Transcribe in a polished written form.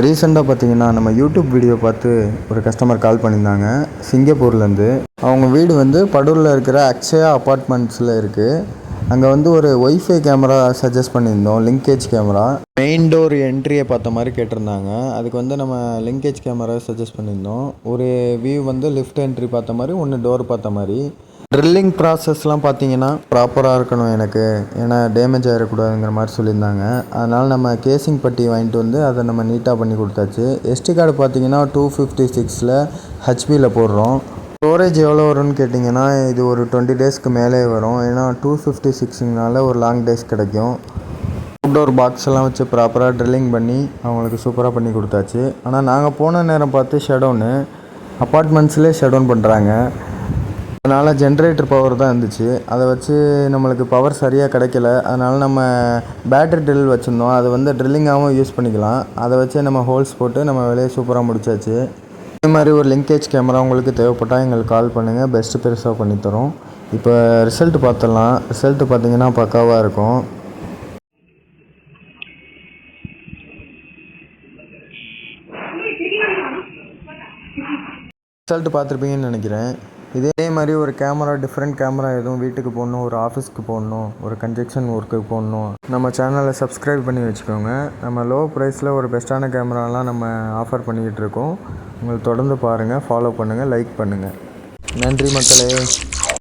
ரீசெண்டாக பார்த்தீங்கன்னா நம்ம யூடியூப் வீடியோ பார்த்து ஒரு கஸ்டமர் கால் பண்ணியிருந்தாங்க சிங்கப்பூர்லேருந்து. அவங்க வீடு வந்து படூரில் இருக்கிற அக்ஷயா அப்பார்ட்மெண்ட்ஸில் இருக்குது. அங்கே வந்து ஒரு ஒய்ஃபை கேமரா சஜஸ்ட் பண்ணியிருந்தோம், லிங்கேஜ் கேமரா. மெயின் டோர் என்ட்ரியை பார்த்த மாதிரி கேட்டிருந்தாங்க. அதுக்கு வந்து நம்ம லிங்கேஜ் கேமரா சஜஸ்ட் பண்ணியிருந்தோம். ஒரு வியூ வந்து லிஃப்ட் என்ட்ரி பார்த்த மாதிரி, ஒன்று டோர் பார்த்த மாதிரி. ட்ரில்லிங் ப்ராசஸ்லாம் பார்த்தீங்கன்னா ப்ராப்பராக இருக்கணும் எனக்கு, ஏன்னா டேமேஜ் ஆகிடக்கூடாதுங்கிற மாதிரி சொல்லியிருந்தாங்க. அதனால் நம்ம கேசிங் பட்டி வாங்கிட்டு வந்து அதை நம்ம நீட்டாக பண்ணி கொடுத்தாச்சு. எஸ்டி கார்டு பார்த்தீங்கன்னா 256 ஹெச்பியில் போடுறோம். ஸ்டோரேஜ் எவ்வளோ வரும்னு கேட்டிங்கன்னா இது ஒரு 20 டேஸ்க்கு மேலே வரும். ஏன்னா 256னால ஒரு லாங் டேஸ் கிடைக்கும். அவுட்டோர் பாக்ஸ் எல்லாம் வச்சு ப்ராப்பராக ட்ரில்லிங் பண்ணி அவங்களுக்கு சூப்பராக பண்ணி கொடுத்தாச்சு. ஆனால் நாங்கள் போன நேரம் பார்த்து ஷட்டவுனு, அப்பார்ட்மெண்ட்ஸ்லேயே ஷட்டவுன் பண்ணுறாங்க. அதனால் ஜென்ரேட்டர் பவர் தான் இருந்துச்சு. அதை வச்சு நம்மளுக்கு பவர் சரியாக கிடைக்கல. அதனால் நம்ம பேட்ரி ட்ரில் வச்சுருந்தோம், அதை வந்து ட்ரில்லிங்காகவும் யூஸ் பண்ணிக்கலாம். அதை வச்சு நம்ம ஹோல்ஸ் போட்டு நம்ம வேலையை சூப்பராக முடிச்சாச்சு. இதே மாதிரி ஒரு லிங்கேஜ் கேமரா உங்களுக்கு தேவைப்பட்டால் எங்களுக்கு கால் பண்ணுங்கள், பெஸ்ட்டு பெருசாக பண்ணித்தரோம். இப்போ ரிசல்ட்டு பார்த்துடலாம். ரிசல்ட்டு பார்த்தீங்கன்னா பக்காவாக இருக்கும். ரிசல்ட்டு பார்த்துருப்பீங்கன்னு நினைக்கிறேன். இதே மாதிரி ஒரு கேமரா, டிஃப்ரெண்ட் கேமரா எதுவும் வீட்டுக்கு போடணும், ஒரு ஆஃபீஸ்க்கு போடணும், ஒரு கன்ஸ்ட்ரக்ஷன் ஒர்க்குக்கு போடணும், நம்ம சேனலை சப்ஸ்கிரைப் பண்ணி வச்சுக்கோங்க. நம்ம லோ ப்ரைஸில் ஒரு பெஸ்ட்டான கேமராலாம் நம்ம ஆஃபர் பண்ணிக்கிட்டு இருக்கோம். உங்களுக்கு தொடர்ந்து பாருங்கள், ஃபாலோ பண்ணுங்கள், லைக் பண்ணுங்கள். நன்றி மக்களே.